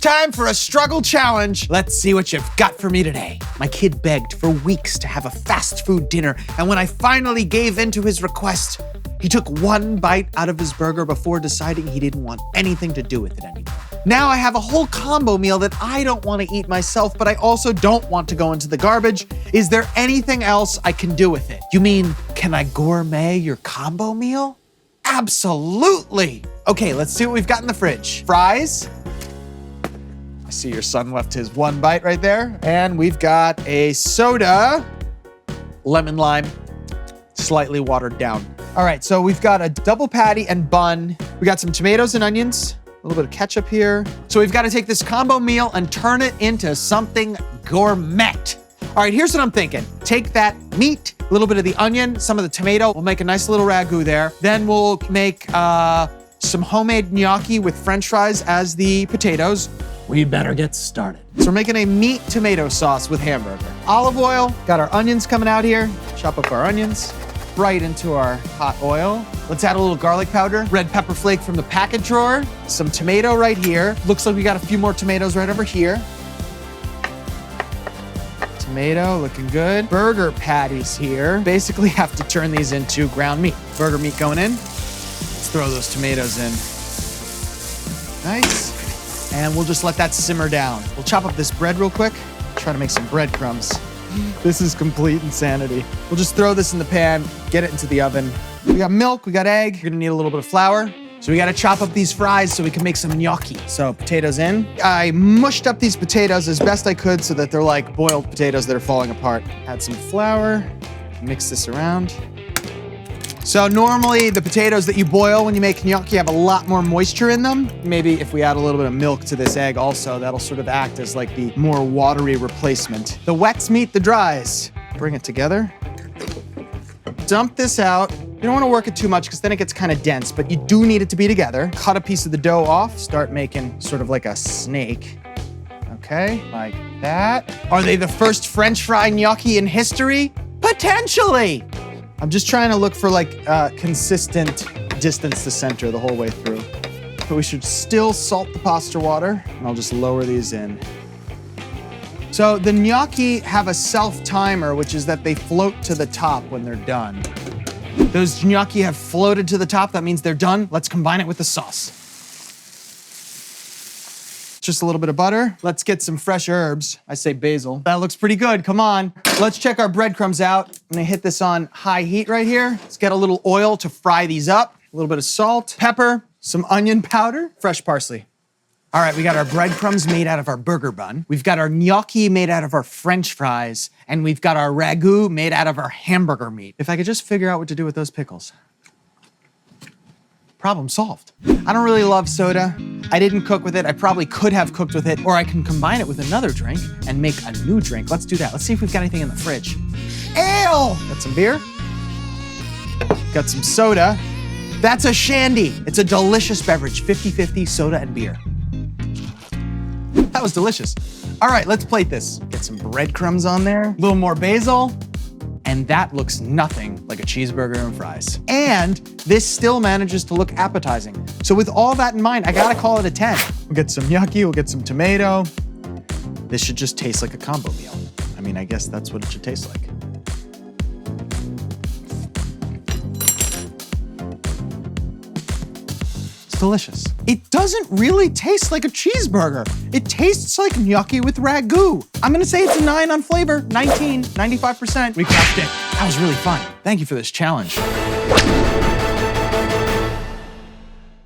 time for a struggle challenge. Let's see what you've got for me today. My kid begged for weeks to have a fast food dinner, and when I finally gave in to his request, he took one bite out of his burger before deciding he didn't want anything to do with it anymore. Now I have a whole combo meal that I don't want to eat myself, but I also don't want to go into the garbage. Is there anything else I can do with it? You mean, can I gourmet your combo meal? Absolutely. Okay, let's see what we've got in the fridge. Fries. I see your son left his one bite right there. And we've got a soda, lemon lime, slightly watered down. All right, so we've got a double patty and bun. We got some tomatoes and onions. A little bit of ketchup here. So we've got to take this combo meal and turn it into something gourmet. All right, here's what I'm thinking. Take that meat, a little bit of the onion, some of the tomato. We'll make a nice little ragu there. Then we'll make some homemade gnocchi with French fries as the potatoes. We better get started. So we're making a meat tomato sauce with hamburger. Olive oil, got our onions coming out here. Chop up our onions right into our hot oil. Let's add a little garlic powder, red pepper flake from the packet drawer, some tomato right here. Looks like we got a few more tomatoes right over here. Tomato, looking good. Burger patties here. Basically have to turn these into ground meat. Burger meat going in. Let's throw those tomatoes in. Nice. And we'll just let that simmer down. We'll chop up this bread real quick. Try to make some breadcrumbs. This is complete insanity. We'll just throw this in the pan, get it into the oven. We got milk, we got egg. You're gonna need a little bit of flour. So we gotta chop up these fries so we can make some gnocchi. So potatoes in. I mushed up these potatoes as best I could so that they're like boiled potatoes that are falling apart. Add some flour, mix this around. So normally the potatoes that you boil when you make gnocchi have a lot more moisture in them. Maybe if we add a little bit of milk to this egg also, that'll sort of act as like the more watery replacement. The wets meet the dries. Bring it together. Dump this out. You don't want to work it too much because then it gets kind of dense, but you do need it to be together. Cut a piece of the dough off. Start making sort of like a snake. Okay, like that. Are they the first French fry gnocchi in history? Potentially. I'm just trying to look for like consistent distance to center the whole way through. But we should still salt the pasta water, and I'll just lower these in. So the gnocchi have a self-timer, which is that they float to the top when they're done. Those gnocchi have floated to the top. That means they're done. Let's combine it with the sauce. Just a little bit of butter. Let's get some fresh herbs. I say basil. That looks pretty good, come on. Let's check our breadcrumbs out. I'm gonna hit this on high heat right here. Let's get a little oil to fry these up. A little bit of salt, pepper, some onion powder, fresh parsley. All right, we got our breadcrumbs made out of our burger bun. We've got our gnocchi made out of our French fries, and we've got our ragu made out of our hamburger meat. If I could just figure out what to do with those pickles. Problem solved. I don't really love soda. I didn't cook with it. I probably could have cooked with it, or I can combine it with another drink and make a new drink. Let's do that. Let's see if we've got anything in the fridge. Ale! Got some beer. Got some soda. That's a shandy. It's a delicious beverage, 50-50 soda and beer. That was delicious. All right, let's plate this. Get some breadcrumbs on there, a little more basil, and that looks nothing like a cheeseburger and fries. And this still manages to look appetizing. So with all that in mind, I gotta call it a 10. We'll get some gnocchi, we'll get some tomato. This should just taste like a combo meal. I mean, I guess that's what it should taste like. It's delicious. It doesn't really taste like a cheeseburger. It tastes like gnocchi with ragu. I'm gonna say it's a 9 on flavor, 19, 95%. We crushed it. That was really fun. Thank you for this challenge.